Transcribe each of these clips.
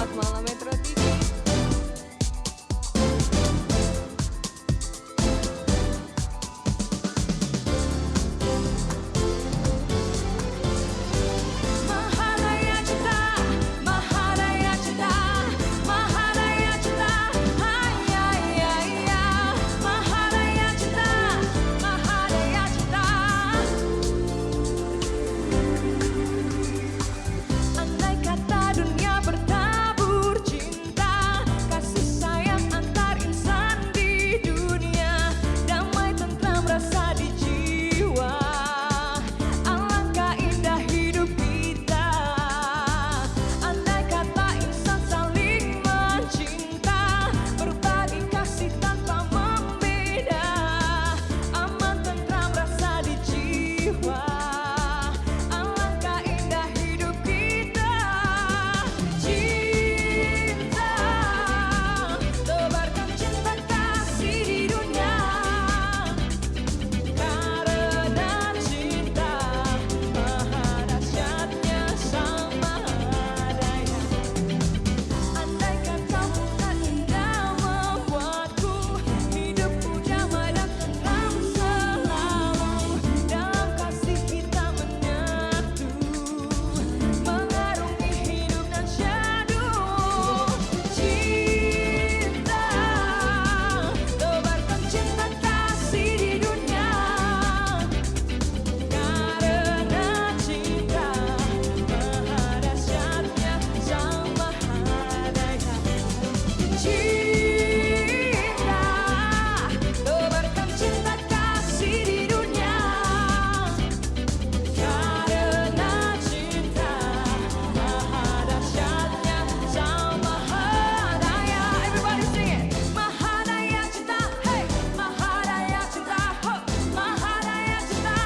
selamat malam Metro TV. Maharaya Cinta, Maharaya Cinta, Maharaya Cinta, Haya ya ya, Maharaya Cinta, Maharaya Cinta. Andai kata dunia bertabur cinta, kasih sayang antar insan di dunia, damai tentram rasa di jiwa, alangkah indah hidup kita. Andai kata insan saling mencinta, berbagi kasih tanpa membeda, aman tentram rasa di jiwa, alangkah indah hidup kita. Cinta, tebarkan cinta kasih di dunia, karena cinta maha dahsyatnya sama adanya. Andai kata bukan indah membuatku, hidupku damai dan tenang selalu, dalam kasih kita menyatu, mengarungi hidup dan syadu. Cinta, tebarkan cinta kasih di dunia, karena cinta maha dahsyatnya sama adanya. Cinta, tebarkan cinta kasih di dunia, karena cinta maha dahsyatnya sama adanya. Everybody sing it. Maharaya Cinta, hey, Maharaya Cinta, ho, Maharaya Cinta,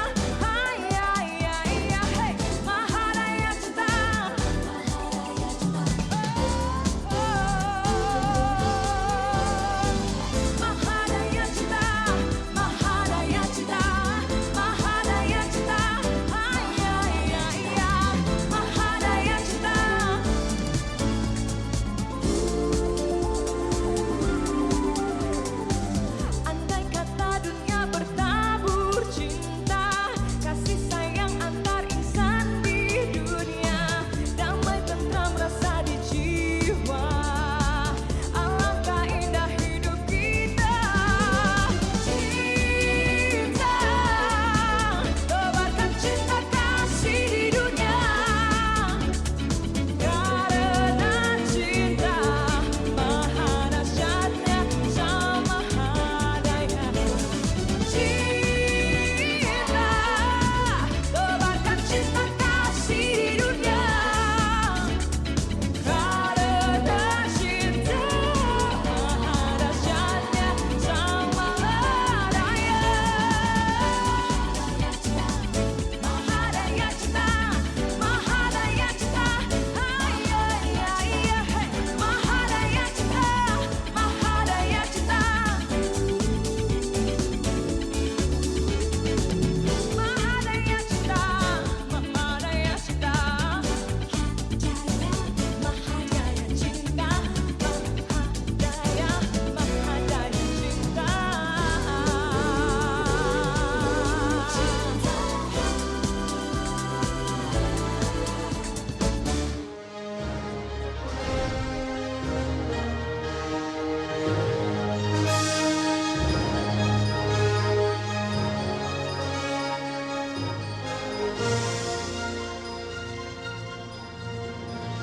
haya ya ya, hey, Maharaya Cinta, Maharaya Cinta, Maharaya Cinta, Maharaya Cinta, Maharaya Cinta, haya ya ya, Maharaya Cinta. Andai kata dunia bertabur cinta, kasih sayang antar insan di dunia, damai tentram rasa di jiwa, alangkah indah hidup kita. Cinta, tebarkan cinta kasih di dunia, karena cinta maha dahsyatnya sama adanya. Cinta, tebarkan cinta kasih di dunia, karena cinta maha dahsyatnya sama adanya. Maharaya Cinta, Maharaya Cinta, haya ya ya, hey, Maharaya Cinta, Maharaya Cinta, Maharaya Cinta, Maharaya Cinta, Maharaya Cinta, Maharaya Cinta.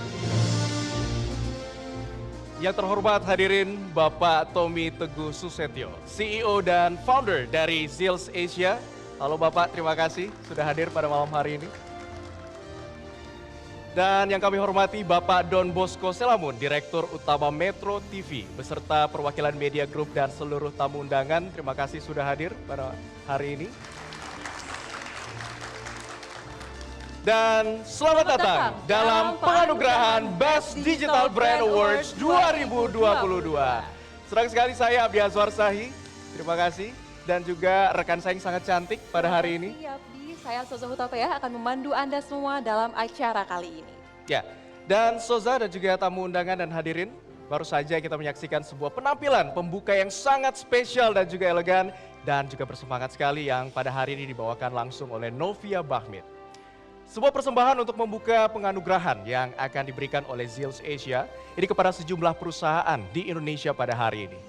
Yang terhormat hadirin Bapak Tommy Teguh Susetyo, CEO dan founder dari Zills Asia. Halo Bapak, terima kasih sudah hadir pada malam hari ini. Dan yang kami hormati Bapak Don Bosco Selamun, Direktur Utama Metro TV, beserta perwakilan Media Group dan seluruh tamu undangan. Terima kasih sudah hadir pada hari ini. Dan selamat datang dalam penganugerahan Best Digital Brand Awards 2022. Senang sekali saya Abdi Azwar Sahi, terima kasih. Dan juga rekan saya yang sangat cantik pada hari ini. Iya, Abdi, saya Sozo Hutapea akan memandu Anda semua dalam acara kali ini. Ya, Dan Soza dan juga tamu undangan dan hadirin, baru saja kita menyaksikan sebuah penampilan pembuka yang sangat spesial dan juga elegan dan juga bersemangat sekali yang pada hari ini dibawakan langsung oleh Novia Bahmit. Sebuah persembahan untuk membuka penganugerahan yang akan diberikan oleh Zills Asia ini kepada sejumlah perusahaan di Indonesia pada hari ini.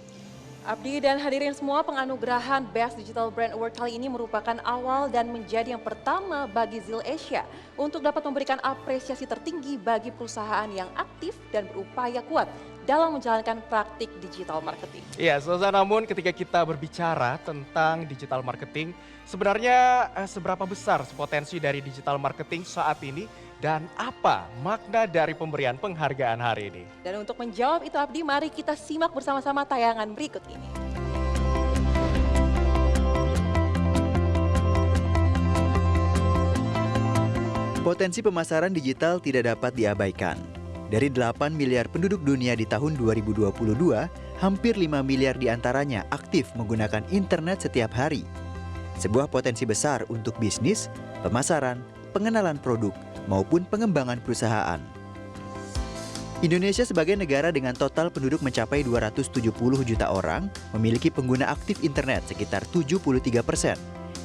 Abdi dan hadirin semua, penganugerahan Best Digital Brand Award kali ini merupakan awal dan menjadi yang pertama bagi Zills Asia untuk dapat memberikan apresiasi tertinggi bagi perusahaan yang aktif dan berupaya kuat dalam menjalankan praktik digital marketing. Iya, Soza, namun ketika kita berbicara tentang digital marketing, sebenarnya seberapa besar potensi dari digital marketing saat ini dan apa makna dari pemberian penghargaan hari ini? Dan untuk menjawab itu Abdi, mari kita simak bersama-sama tayangan berikut ini. Potensi pemasaran digital tidak dapat diabaikan. Dari 8 miliar penduduk dunia di tahun 2022, hampir 5 miliar diantaranya aktif menggunakan internet setiap hari. Sebuah potensi besar untuk bisnis, pemasaran, pengenalan produk, maupun pengembangan perusahaan. Indonesia sebagai negara dengan total penduduk mencapai 270 juta orang, memiliki pengguna aktif internet sekitar 73%,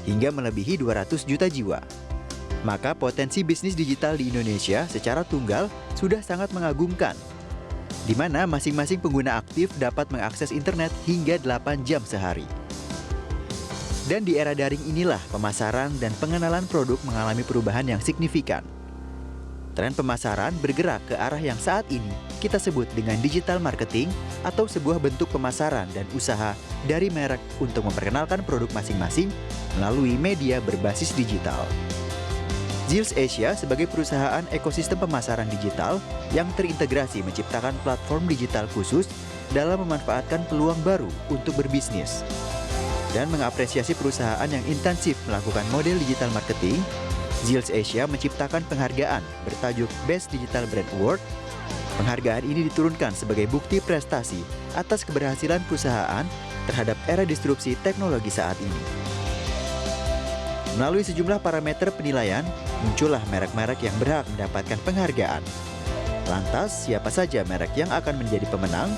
hingga melebihi 200 juta jiwa. Maka potensi bisnis digital di Indonesia secara tunggal sudah sangat mengagumkan, di mana masing-masing pengguna aktif dapat mengakses internet hingga 8 jam sehari. Dan di era daring inilah pemasaran dan pengenalan produk mengalami perubahan yang signifikan. Tren pemasaran bergerak ke arah yang saat ini kita sebut dengan digital marketing atau sebuah bentuk pemasaran dan usaha dari merek untuk memperkenalkan produk masing-masing melalui media berbasis digital. Zills Asia sebagai perusahaan ekosistem pemasaran digital yang terintegrasi menciptakan platform digital khusus dalam memanfaatkan peluang baru untuk berbisnis. Dan mengapresiasi perusahaan yang intensif melakukan model digital marketing, Zills Asia menciptakan penghargaan bertajuk Best Digital Brand Award. Penghargaan ini diturunkan sebagai bukti prestasi atas keberhasilan perusahaan terhadap era disrupsi teknologi saat ini. Melalui sejumlah parameter penilaian, muncullah merek-merek yang berhak mendapatkan penghargaan. Lantas, siapa saja merek yang akan menjadi pemenang?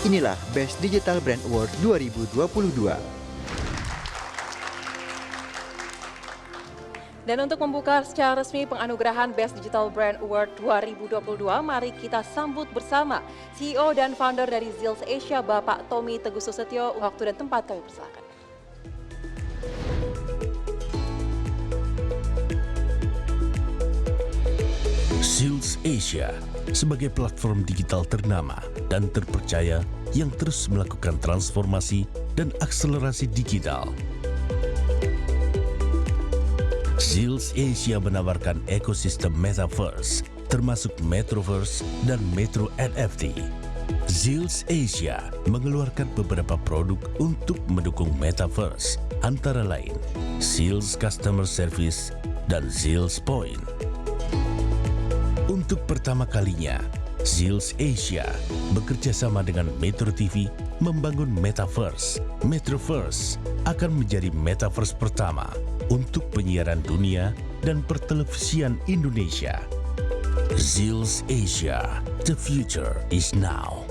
Inilah Best Digital Brand Award 2022. Dan untuk membuka secara resmi penganugerahan Best Digital Brand Award 2022, mari kita sambut bersama CEO dan founder dari Zills Asia, Bapak Tommy Teguh Susetyo. Waktu dan tempat kami persilakan. Zills Asia sebagai platform digital ternama dan terpercaya yang terus melakukan transformasi dan akselerasi digital. Zills Asia menawarkan ekosistem Metaverse, termasuk Metroverse dan Metro NFT. Zills Asia mengeluarkan beberapa produk untuk mendukung Metaverse, antara lain Zills Customer Service dan Zills Point. Untuk pertama kalinya, Zills Asia bekerja sama dengan Metro TV membangun Metaverse. Metroverse akan menjadi Metaverse pertama untuk penyiaran dunia dan pertelevisian Indonesia. Zills Asia, the future is now.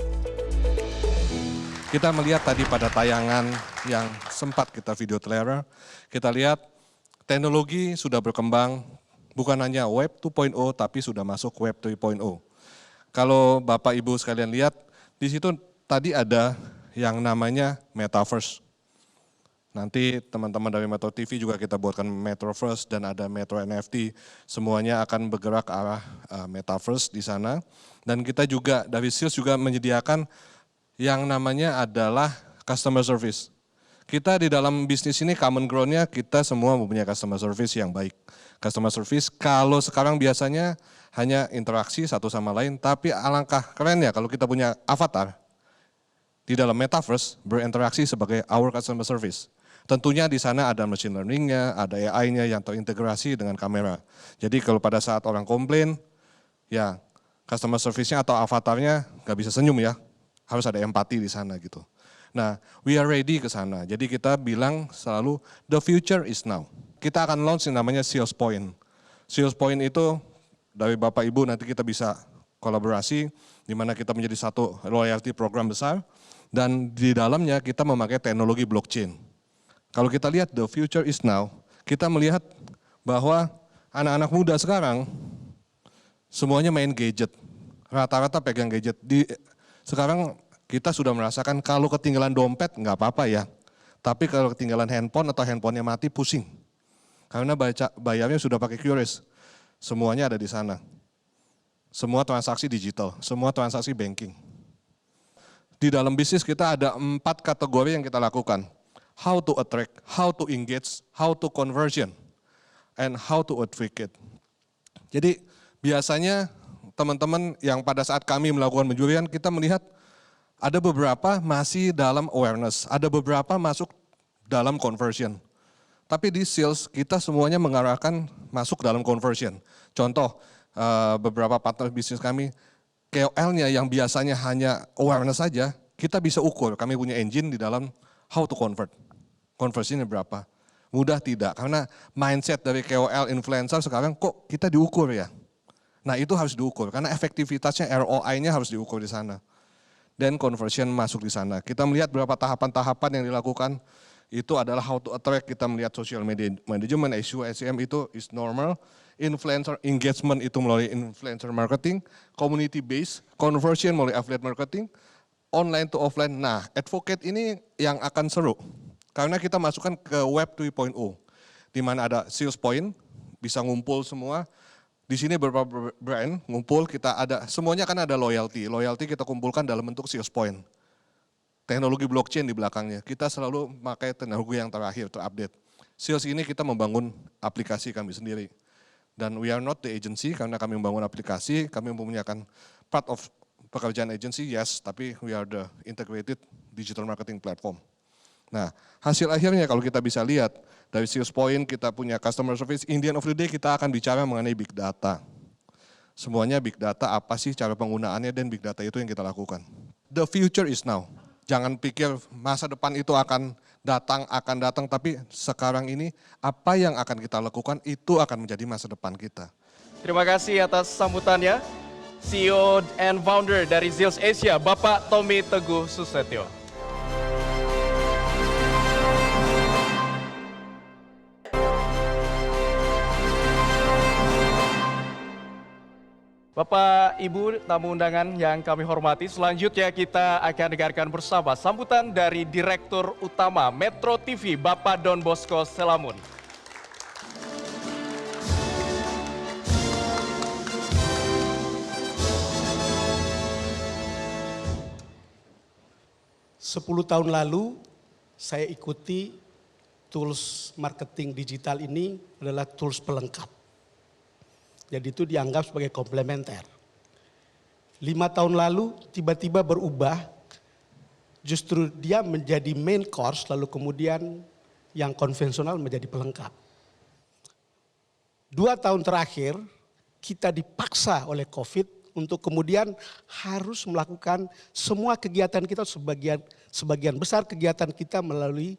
Kita melihat tadi pada tayangan yang sempat kita video trailer, kita lihat teknologi sudah berkembang, bukan hanya Web 2.0 tapi sudah masuk Web 3.0. Kalau Bapak Ibu sekalian lihat, di situ tadi ada yang namanya Metaverse. Nanti teman-teman dari Metro TV juga kita buatkan Metroverse dan ada Metro NFT. Semuanya akan bergerak ke arah Metaverse di sana. Dan kita juga dari Zills juga menyediakan yang namanya adalah Customer Service. Kita di dalam bisnis ini common ground-nya kita semua mempunyai customer service yang baik. Customer service kalau sekarang biasanya hanya interaksi satu sama lain, tapi alangkah keren ya kalau kita punya avatar di dalam Metaverse berinteraksi sebagai our customer service. Tentunya di sana ada machine learning-nya, ada AI-nya yang terintegrasi dengan kamera. Jadi kalau pada saat orang komplain, ya customer service-nya atau avatarnya nggak bisa senyum ya, harus ada empati di sana gitu. Nah, we are ready ke sana. Jadi kita bilang selalu the future is now. Kita akan launch yang namanya Sales Point. Sales Point itu dari Bapak Ibu nanti kita bisa kolaborasi di mana kita menjadi satu loyalty program besar dan di dalamnya kita memakai teknologi blockchain. Kalau kita lihat the future is now, kita melihat bahwa anak-anak muda sekarang semuanya main gadget, rata-rata pegang gadget. Sekarang kita sudah merasakan kalau ketinggalan dompet nggak apa-apa ya, tapi kalau ketinggalan handphone atau handphonenya mati pusing. Karena bayarnya sudah pakai QRIS, semuanya ada di sana. Semua transaksi digital, semua transaksi banking. Di dalam bisnis kita ada 4 kategori yang kita lakukan. How to attract, how to engage, how to conversion, and how to advocate. Jadi biasanya teman-teman yang pada saat kami melakukan penjurian, kita melihat ada beberapa masih dalam awareness, ada beberapa masuk dalam conversion. Tapi di sales kita semuanya mengarahkan masuk dalam conversion. Contoh, beberapa partner bisnis kami, KOL-nya yang biasanya hanya awareness saja, kita bisa ukur. Kami punya engine di dalam how to convert. Conversinya berapa? Mudah tidak, karena mindset dari KOL influencer sekarang kok kita diukur ya. Nah itu harus diukur, karena efektivitasnya ROI-nya harus diukur di sana. Dan conversion masuk di sana. Kita melihat beberapa tahapan-tahapan yang dilakukan, itu adalah how to attract, kita melihat social media management, SEO, SEM itu is normal. Influencer engagement itu melalui influencer marketing, community based, conversion melalui affiliate marketing, online to offline. Nah, advocate ini yang akan seru. Karena kita masukkan ke web 3.0, di mana ada sales point, bisa ngumpul semua. Di sini beberapa brand ngumpul, kita ada, semuanya kan ada loyalty. Loyalty kita kumpulkan dalam bentuk sales point. Teknologi blockchain di belakangnya, kita selalu pakai teknologi yang terakhir, terupdate. Sales ini kita membangun aplikasi kami sendiri. Dan we are not the agency, karena kami membangun aplikasi, kami mempunyai part of pekerjaan agency, yes, tapi we are the integrated digital marketing platform. Nah, hasil akhirnya kalau kita bisa lihat, dari sales point kita punya customer service, in the end of the day kita akan bicara mengenai big data. Semuanya big data, apa sih cara penggunaannya, dan big data itu yang kita lakukan. The future is now. Jangan pikir masa depan itu akan datang, tapi sekarang ini apa yang akan kita lakukan itu akan menjadi masa depan kita. Terima kasih atas sambutannya, CEO and founder dari Zills Asia, Bapak Tommy Teguh Susetio. Bapak, Ibu, tamu undangan yang kami hormati, selanjutnya kita akan dengarkan bersama sambutan dari Direktur Utama Metro TV, Bapak Don Bosco Selamun. Sepuluh tahun lalu saya ikuti tools marketing digital ini adalah tools pelengkap. Jadi itu dianggap sebagai komplementer. 5 tahun lalu tiba-tiba berubah, justru dia menjadi main course, lalu kemudian yang konvensional menjadi pelengkap. 2 tahun terakhir kita dipaksa oleh COVID untuk kemudian harus melakukan semua kegiatan kita, sebagian besar kegiatan kita melalui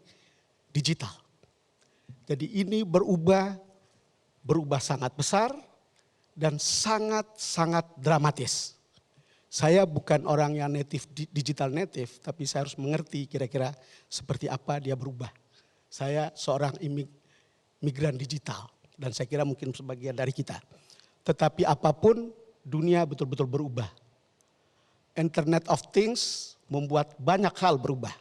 digital. Jadi ini berubah sangat besar dan sangat dramatis. Saya bukan orang yang digital native, tapi saya harus mengerti kira-kira seperti apa dia berubah. Saya seorang migran digital dan saya kira mungkin sebagian dari kita. Tetapi apapun dunia betul-betul berubah. Internet of Things membuat banyak hal berubah.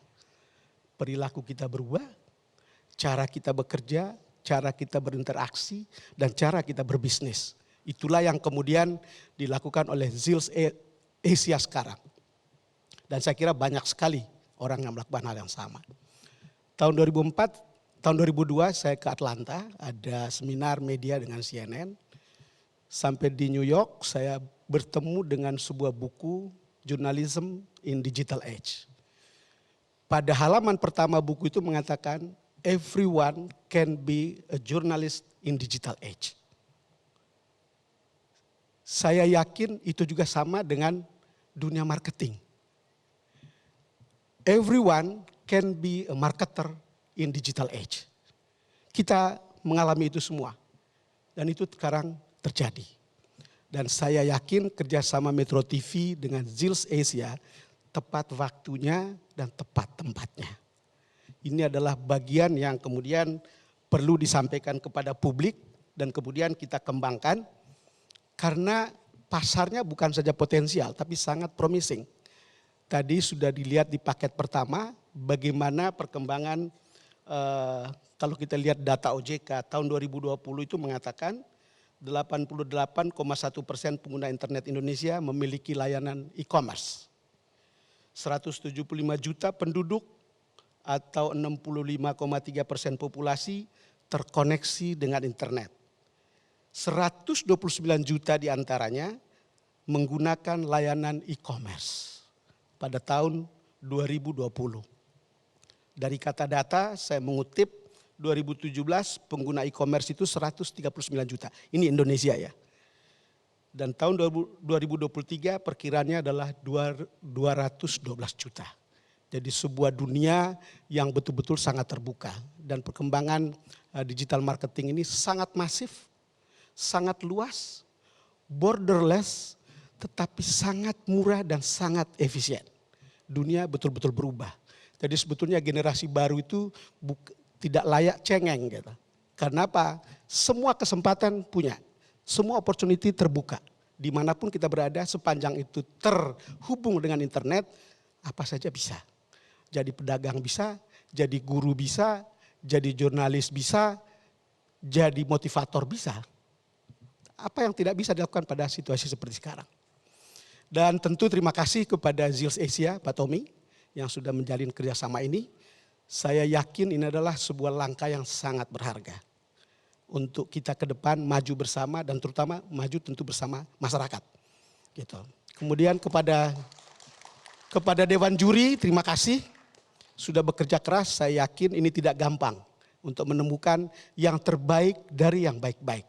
Perilaku kita berubah, cara kita bekerja, cara kita berinteraksi, dan cara kita berbisnis. Itulah yang kemudian dilakukan oleh Zills Asia sekarang. Dan saya kira banyak sekali orang yang melakukan hal yang sama. Tahun 2002 saya ke Atlanta, ada seminar media dengan CNN. Sampai di New York saya bertemu dengan sebuah buku Journalism in Digital Age. Pada halaman pertama buku itu mengatakan everyone can be a journalist in digital age. Saya yakin itu juga sama dengan dunia marketing. Everyone can be a marketer in digital age. Kita mengalami itu semua. Dan itu sekarang terjadi. Dan saya yakin kerjasama Metro TV dengan Zills Asia tepat waktunya dan tepat tempatnya. Ini adalah bagian yang kemudian perlu disampaikan kepada publik dan kemudian kita kembangkan karena pasarnya bukan saja potensial tapi sangat promising. Tadi sudah dilihat di paket pertama bagaimana perkembangan kalau kita lihat data OJK tahun 2020 itu mengatakan 88,1% pengguna internet Indonesia memiliki layanan e-commerce. 175 juta penduduk atau 65,3% populasi terkoneksi dengan internet. 129 juta diantaranya menggunakan layanan e-commerce pada tahun 2020. Dari kata data saya mengutip 2017 pengguna e-commerce itu 139 juta. Ini Indonesia ya. Dan tahun 2023 perkiraannya adalah 212 juta. Jadi sebuah dunia yang betul-betul sangat terbuka. Dan perkembangan digital marketing ini sangat masif, sangat luas, borderless, tetapi sangat murah dan sangat efisien. Dunia betul-betul berubah. Jadi sebetulnya generasi baru itu tidak layak cengeng gitu. Karena apa? Semua kesempatan punya, semua opportunity terbuka. Dimanapun kita berada sepanjang itu terhubung dengan internet, apa saja bisa. Jadi pedagang bisa, jadi guru bisa, jadi jurnalis bisa, jadi motivator bisa. Apa yang tidak bisa dilakukan pada situasi seperti sekarang. Dan tentu terima kasih kepada Zills Asia, Pak Tommy, yang sudah menjalin kerjasama ini. Saya yakin ini adalah sebuah langkah yang sangat berharga untuk kita ke depan maju bersama dan terutama maju tentu bersama masyarakat. Gitu. Kemudian kepada Dewan Juri terima kasih sudah bekerja keras. Saya yakin ini tidak gampang untuk menemukan yang terbaik dari yang baik-baik.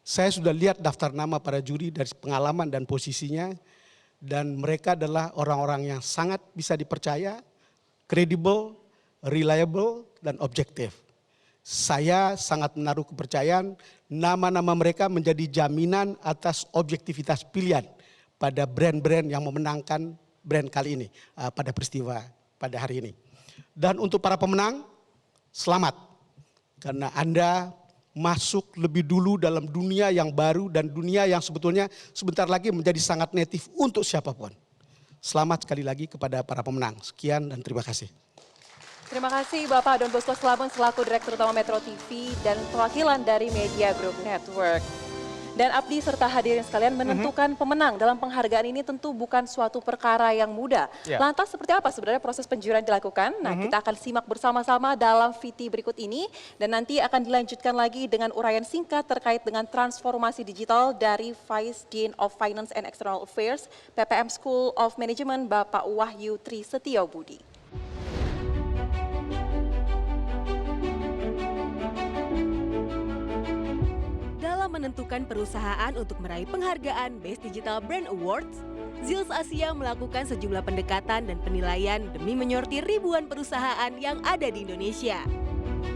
Saya sudah lihat daftar nama para juri dari pengalaman dan posisinya dan mereka adalah orang-orang yang sangat bisa dipercaya, kredibel, reliable, dan objektif. Saya sangat menaruh kepercayaan nama-nama mereka menjadi jaminan atas objektivitas pilihan pada brand-brand yang memenangkan brand kali ini pada peristiwa pada hari ini. Dan untuk para pemenang, selamat. Karena Anda masuk lebih dulu dalam dunia yang baru dan dunia yang sebetulnya sebentar lagi menjadi sangat native untuk siapapun. Selamat sekali lagi kepada para pemenang. Sekian dan terima kasih. Terima kasih Bapak Don Bosco Slamet selaku Direktur Utama Metro TV dan perwakilan dari Media Group Network. Dan Abdi serta hadirin sekalian menentukan pemenang dalam penghargaan ini tentu bukan suatu perkara yang mudah. Lantas seperti apa sebenarnya proses penjurian dilakukan? Nah kita akan simak bersama-sama dalam VT berikut ini. Dan nanti akan dilanjutkan lagi dengan uraian singkat terkait dengan transformasi digital dari Vice Dean of Finance and External Affairs PPM School of Management Bapak Wahyu Tri Setio Budi. Menentukan perusahaan untuk meraih penghargaan Best Digital Brand Awards, Zills Asia melakukan sejumlah pendekatan dan penilaian demi menyortir ribuan perusahaan yang ada di Indonesia.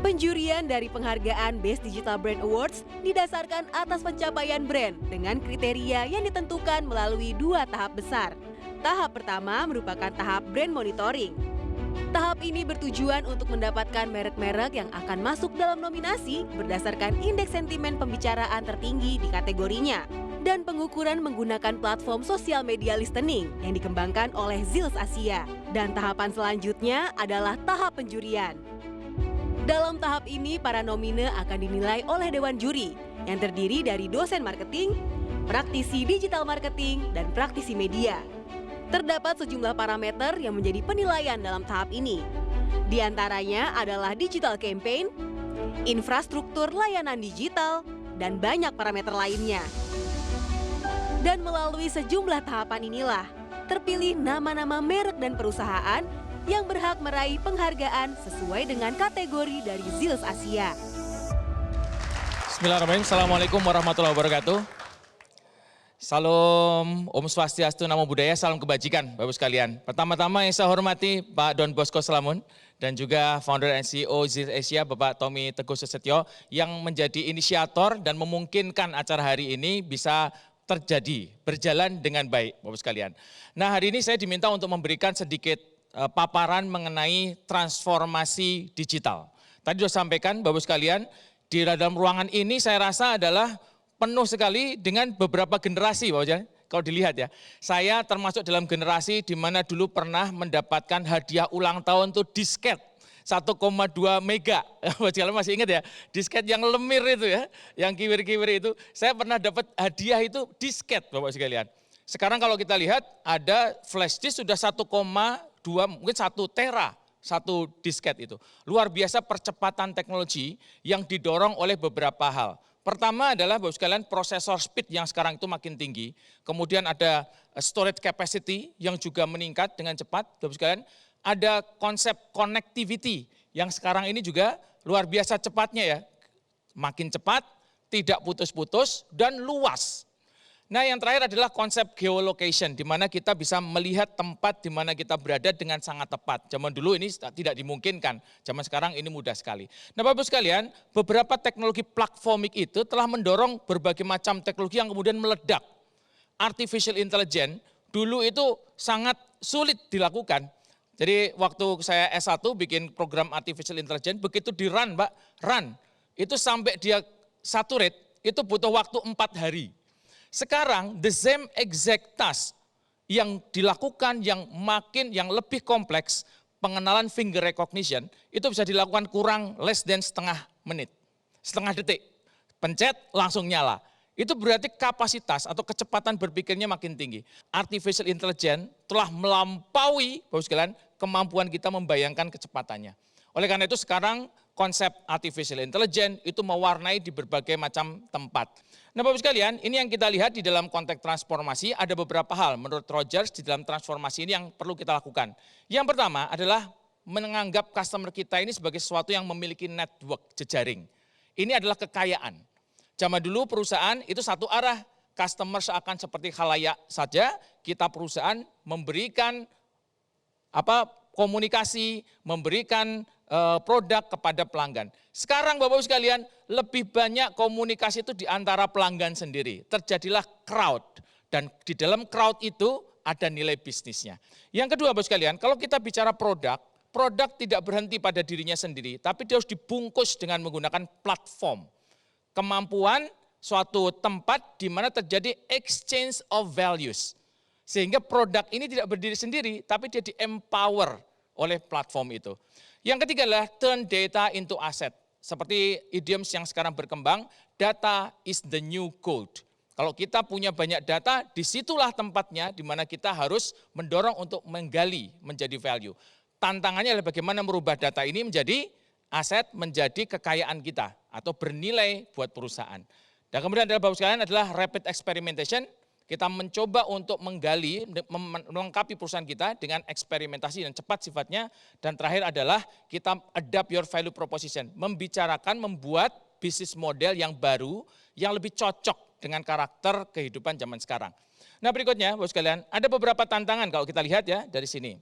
Penjurian dari penghargaan Best Digital Brand Awards didasarkan atas pencapaian brand dengan kriteria yang ditentukan melalui 2 tahap besar. Tahap pertama merupakan tahap brand monitoring. Tahap ini bertujuan untuk mendapatkan merek-merek yang akan masuk dalam nominasi berdasarkan indeks sentimen pembicaraan tertinggi di kategorinya dan pengukuran menggunakan platform sosial media listening yang dikembangkan oleh Zills Asia. Dan tahapan selanjutnya adalah tahap penjurian. Dalam tahap ini, para nomine akan dinilai oleh Dewan Juri yang terdiri dari dosen marketing, praktisi digital marketing, dan praktisi media. Terdapat sejumlah parameter yang menjadi penilaian dalam tahap ini. Di antaranya adalah digital campaign, infrastruktur layanan digital, dan banyak parameter lainnya. Dan melalui sejumlah tahapan inilah, terpilih nama-nama merek dan perusahaan yang berhak meraih penghargaan sesuai dengan kategori dari Zills Asia. Bismillahirrahmanirrahim. Assalamualaikum warahmatullahi wabarakatuh. Salam, Om Swastiastu, Namo Buddhaya, salam kebajikan Bapak sekalian. Pertama-tama yang saya hormati Pak Don Bosco Slamet dan juga founder and CEO Zills Asia Bapak Tommy Teguh Susetyo yang menjadi inisiator dan memungkinkan acara hari ini bisa terjadi, berjalan dengan baik, Bapak sekalian. Nah, hari ini saya diminta untuk memberikan sedikit paparan mengenai transformasi digital. Tadi sudah sampaikan, Bapak sekalian, di dalam ruangan ini saya rasa adalah penuh sekali dengan beberapa generasi, Bapak sekalian. Kalau dilihat ya, saya termasuk dalam generasi di mana dulu pernah mendapatkan hadiah ulang tahun tuh disket 1,2 mega. Bapak sekalian masih ingat ya, disket yang lemir itu ya, yang kiwir-kiwir itu. Saya pernah dapat hadiah itu disket, Bapak sekalian. Sekarang kalau kita lihat ada flash disk sudah 1,2, mungkin 1 tera. Satu disket itu. Luar biasa percepatan teknologi yang didorong oleh beberapa hal. Pertama adalah Bapak sekalian prosesor speed yang sekarang itu makin tinggi. Kemudian ada storage capacity yang juga meningkat dengan cepat. Bapak sekalian, ada konsep connectivity yang sekarang ini juga luar biasa cepatnya ya. Makin cepat, tidak putus-putus dan luas. Nah, yang terakhir adalah konsep geolocation, di mana kita bisa melihat tempat di mana kita berada dengan sangat tepat. Zaman dulu ini tidak dimungkinkan, zaman sekarang ini mudah sekali. Nah, Bapak sekalian, beberapa teknologi platformik itu telah mendorong berbagai macam teknologi yang kemudian meledak. Artificial intelligence dulu itu sangat sulit dilakukan. Jadi waktu saya S1 bikin program artificial intelligence, begitu di-run, Mbak, run, itu sampai dia saturate, itu butuh waktu 4 hari. Sekarang the same exact task yang dilakukan yang lebih kompleks, pengenalan finger recognition, itu bisa dilakukan kurang less than setengah menit, setengah detik. Pencet langsung nyala. Itu berarti kapasitas atau kecepatan berpikirnya makin tinggi. Artificial intelligence telah melampaui, Bapak sekalian, kemampuan kita membayangkan kecepatannya. Oleh karena itu sekarang konsep artificial intelligence itu mewarnai di berbagai macam tempat. Nah, Bapak sekalian, ini yang kita lihat di dalam konteks transformasi, ada beberapa hal menurut Rogers di dalam transformasi ini yang perlu kita lakukan. Yang pertama adalah menganggap customer kita ini sebagai sesuatu yang memiliki network jejaring. Ini adalah kekayaan. Zaman dulu perusahaan itu satu arah, customer seakan seperti khalayak saja, kita perusahaan memberikan komunikasi, memberikan produk kepada pelanggan. Sekarang Bapak sekalian, lebih banyak komunikasi itu di antara pelanggan sendiri. Terjadilah crowd, dan di dalam crowd itu ada nilai bisnisnya. Yang kedua Bapak sekalian, kalau kita bicara produk tidak berhenti pada dirinya sendiri, tapi dia harus dibungkus dengan menggunakan platform. Kemampuan suatu tempat di mana terjadi exchange of values. Sehingga produk ini tidak berdiri sendiri, tapi dia di-empower oleh platform itu. Yang ketiga adalah turn data into asset. Seperti idioms yang sekarang berkembang, data is the new gold. Kalau kita punya banyak data, disitulah tempatnya di mana kita harus mendorong untuk menggali menjadi value. Tantangannya adalah bagaimana merubah data ini menjadi aset, menjadi kekayaan kita atau bernilai buat perusahaan. Dan kemudian adalah Bapak sekalian adalah rapid experimentation. Kita mencoba untuk menggali, melengkapi perusahaan kita dengan eksperimentasi dan cepat sifatnya. Dan terakhir adalah kita adapt your value proposition. Membicarakan, membuat bisnis model yang baru, yang lebih cocok dengan karakter kehidupan zaman sekarang. Nah berikutnya, Bapak sekalian, ada beberapa tantangan kalau kita lihat ya dari sini.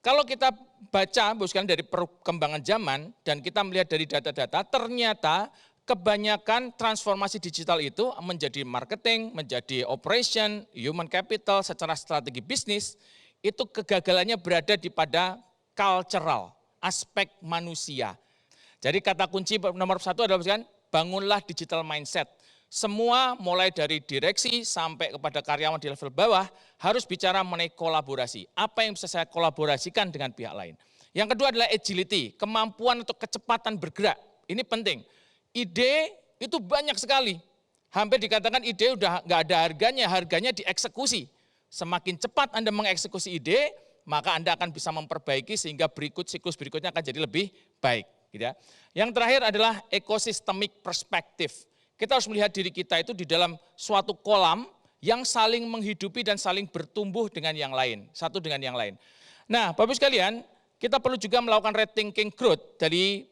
Kalau kita baca, Bapak sekalian, dari perkembangan zaman dan kita melihat dari data-data, ternyata kebanyakan transformasi digital itu menjadi marketing, menjadi operation, human capital, secara strategi bisnis, itu kegagalannya berada di pada cultural, aspek manusia. Jadi kata kunci nomor 1 adalah kan, bangunlah digital mindset. Semua mulai dari direksi sampai kepada karyawan di level bawah harus bicara mengenai kolaborasi. Apa yang bisa saya kolaborasikan dengan pihak lain. Yang kedua adalah agility, kemampuan untuk kecepatan bergerak. Ini penting. Ide itu banyak sekali. Hampir dikatakan ide udah nggak ada harganya dieksekusi. Semakin cepat Anda mengeksekusi ide, maka Anda akan bisa memperbaiki sehingga siklus berikutnya akan jadi lebih baik. Gitu ya. Yang terakhir adalah ecosystemic perspective. Kita harus melihat diri kita itu di dalam suatu kolam yang saling menghidupi dan saling bertumbuh dengan yang lain, satu dengan yang lain. Nah, Bapak sekalian, kita perlu juga melakukan rethinking growth dari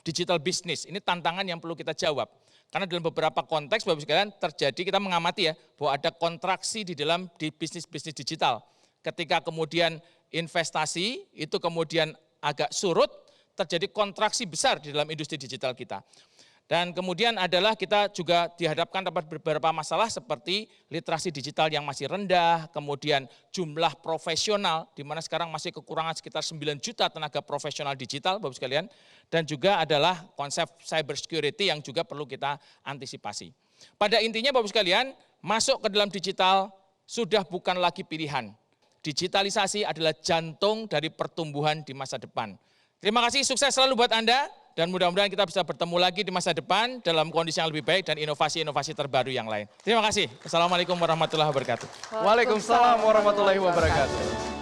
digital business. Ini tantangan yang perlu kita jawab. Karena dalam beberapa konteks Bapak sekalian terjadi, kita mengamati ya, bahwa ada kontraksi di bisnis-bisnis digital. Ketika kemudian investasi itu kemudian agak surut, terjadi kontraksi besar di dalam industri digital kita. Dan kemudian adalah kita juga dihadapkan dapat beberapa masalah seperti literasi digital yang masih rendah, kemudian jumlah profesional, di mana sekarang masih kekurangan sekitar 9 juta tenaga profesional digital, Bapak sekalian, dan juga adalah konsep cyber security yang juga perlu kita antisipasi. Pada intinya Bapak sekalian, masuk ke dalam digital sudah bukan lagi pilihan. Digitalisasi adalah jantung dari pertumbuhan di masa depan. Terima kasih, sukses selalu buat Anda. Dan mudah-mudahan kita bisa bertemu lagi di masa depan dalam kondisi yang lebih baik dan inovasi-inovasi terbaru yang lain. Terima kasih. Assalamualaikum warahmatullahi wabarakatuh. Waalaikumsalam warahmatullahi wabarakatuh.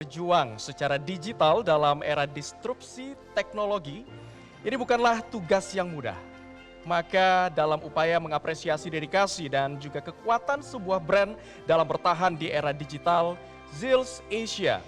Berjuang secara digital dalam era disrupsi teknologi, ini bukanlah tugas yang mudah. Maka dalam upaya mengapresiasi dedikasi dan juga kekuatan sebuah brand dalam bertahan di era digital, Zills Asia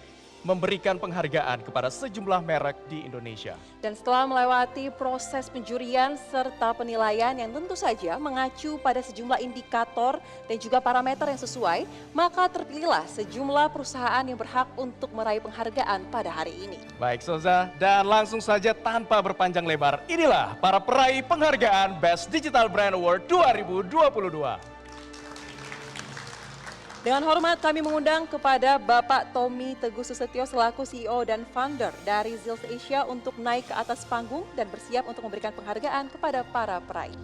memberikan penghargaan kepada sejumlah merek di Indonesia. Dan setelah melewati proses penjurian serta penilaian yang tentu saja mengacu pada sejumlah indikator dan juga parameter yang sesuai, maka terpilihlah sejumlah perusahaan yang berhak untuk meraih penghargaan pada hari ini. Baik Soza, dan langsung saja tanpa berpanjang lebar, inilah para peraih penghargaan Best Digital Brand Award 2022. Dengan hormat kami mengundang kepada Bapak Tommy Teguh Susetio selaku CEO dan founder dari Zills Asia untuk naik ke atas panggung dan bersiap untuk memberikan penghargaan kepada para peraih.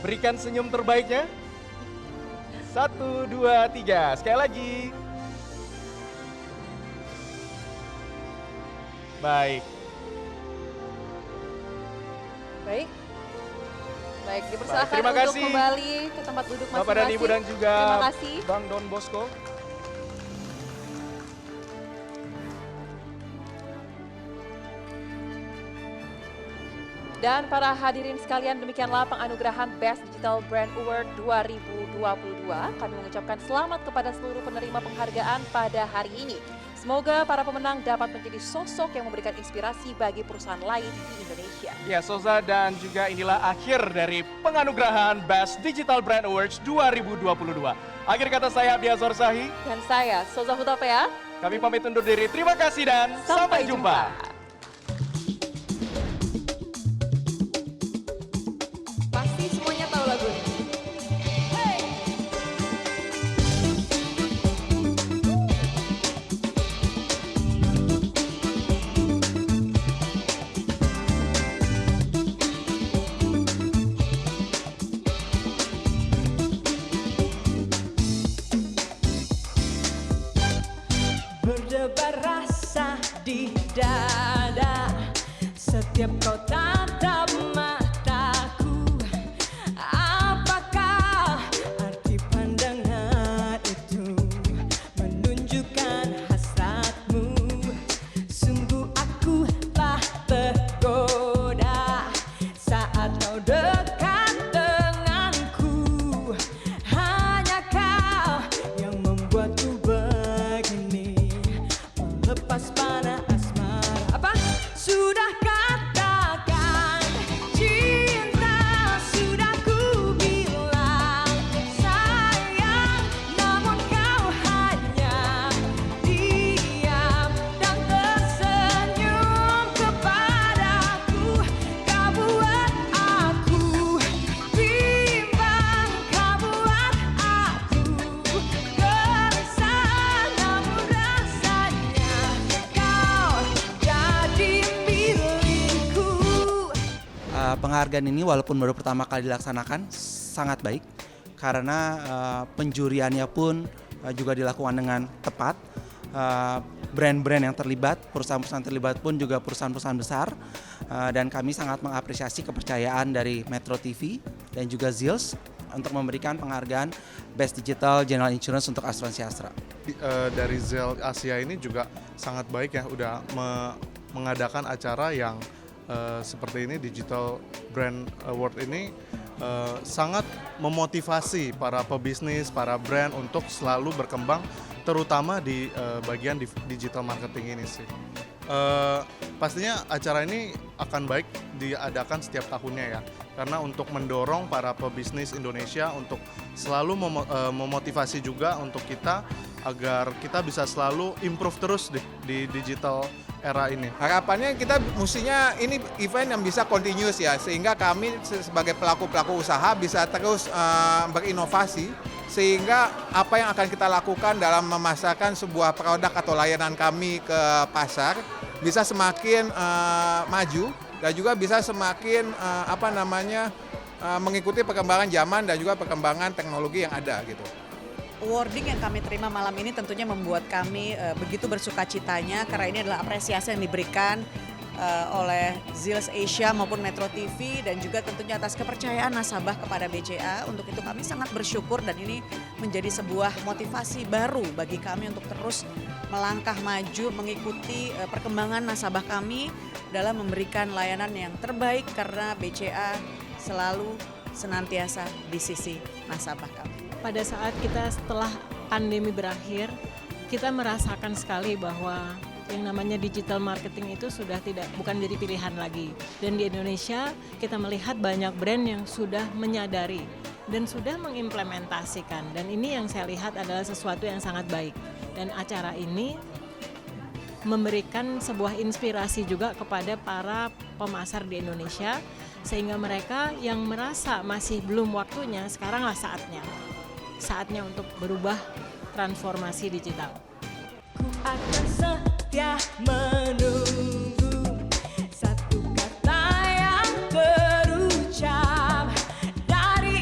Berikan senyum terbaiknya. 1, 2, 3. Sekali lagi. Baik. Baik. Baik, dipersilakan Baik, terima untuk kasih. kembali ke tempat duduk masing-masing. Bapak dan Ibu dan juga Terima kasih. Bang Don Bosco. Dan para hadirin sekalian, demikianlah penganugerahan Best Digital Brand Award 2022. Kami mengucapkan selamat kepada seluruh penerima penghargaan pada hari ini. Semoga para pemenang dapat menjadi sosok yang memberikan inspirasi bagi perusahaan lain di Indonesia. Ya, Soza, dan juga inilah akhir dari penganugerahan Best Digital Brand Awards 2022. Akhir kata saya, Biazor Sahi. Dan saya, Soza Hutapea. Kami pamit undur diri. Terima kasih dan sampai jumpa. Pasti semuanya tahu lagu ini. Berdebar rasa di dada setiap kau tatap mataku. Apakah arti pandangan itu menunjukkan hasratmu? Sungguh aku tak tergoda saat kau dekat denganku. Hanya kau yang membuatku begini, melepas panah asmara. Apa? Sudah katakan cinta, sudah ku bilang sayang, namun kau hanya diam dan tersenyum kepadaku. Kau buat aku bimbang, kau buat aku gelisah, namun rasanya kau jadi milikku. Penghargaan ini walaupun baru pertama kali dilaksanakan sangat baik karena penjuriannya pun juga dilakukan dengan tepat. Brand-brand yang terlibat, perusahaan-perusahaan terlibat pun juga perusahaan-perusahaan besar, dan kami sangat mengapresiasi kepercayaan dari Metro TV dan juga Zils untuk memberikan penghargaan Best Digital General Insurance untuk asuransi Astra. Dari Zils Asia ini juga sangat baik ya, udah mengadakan acara yang seperti ini. Digital Brand Award ini sangat memotivasi para pebisnis, para brand untuk selalu berkembang, terutama di bagian digital marketing ini sih. Pastinya acara ini akan baik diadakan setiap tahunnya ya, karena untuk mendorong para pebisnis Indonesia untuk selalu memotivasi juga untuk kita agar kita bisa selalu improve terus di digital era ini. Harapannya kita mestinya ini event yang bisa continuous ya, sehingga kami sebagai pelaku-pelaku usaha bisa terus berinovasi, sehingga apa yang akan kita lakukan dalam memasarkan sebuah produk atau layanan kami ke pasar bisa semakin maju dan juga bisa semakin mengikuti perkembangan zaman dan juga perkembangan teknologi yang ada gitu. Awarding yang kami terima malam ini tentunya membuat kami begitu bersukacitanya karena ini adalah apresiasi yang diberikan oleh Zils Asia maupun Metro TV dan juga tentunya atas kepercayaan nasabah kepada BCA. Untuk itu kami sangat bersyukur dan ini menjadi sebuah motivasi baru bagi kami untuk terus melangkah maju mengikuti perkembangan nasabah kami dalam memberikan layanan yang terbaik karena BCA selalu senantiasa di sisi nasabah kami. Pada saat kita setelah pandemi berakhir, kita merasakan sekali bahwa yang namanya digital marketing itu sudah bukan jadi pilihan lagi. Dan di Indonesia kita melihat banyak brand yang sudah menyadari dan sudah mengimplementasikan. Dan ini yang saya lihat adalah sesuatu yang sangat baik. Dan acara ini memberikan sebuah inspirasi juga kepada para pemasar di Indonesia, sehingga mereka yang merasa masih belum waktunya, sekaranglah saatnya untuk berubah transformasi digital. Ku akan setia menunggu satu kata yang terucap dari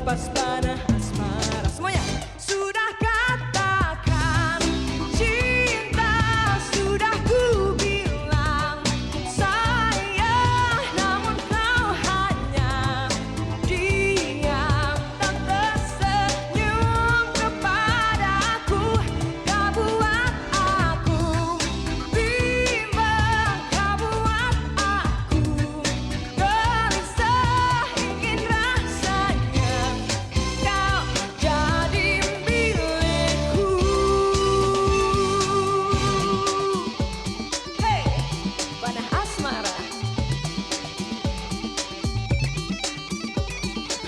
melepas panah asmara. Semuanya sudah katakan cinta, sudah ku bilang sayang, namun kau hanya diam dan tersenyum kepadaku. Kau buat aku bimbang, kau buat aku gelisah, ingin rasanya kau jadi milikku. Hey, panah asmara.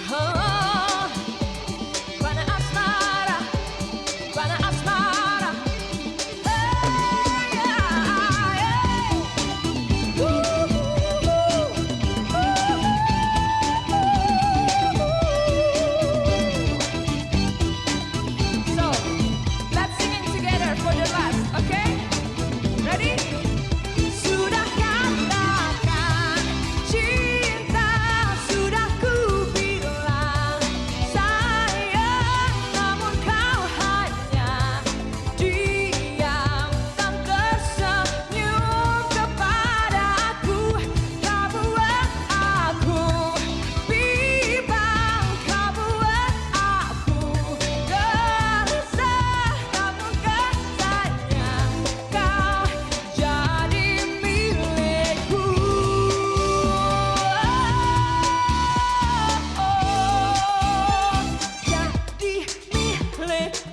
Oh, panah asmara, panah asmara. Hey, yeah, So, let's sing it together for the last, okay? Ready? Sudah katakan cinta, sudah ku bilang sayang, namun kau hanya diam dan tersenyum kepadaku. Kau buat aku bimbang, kau buat aku gelisah, namun katanya kau jadi milikku. Jadi milikku.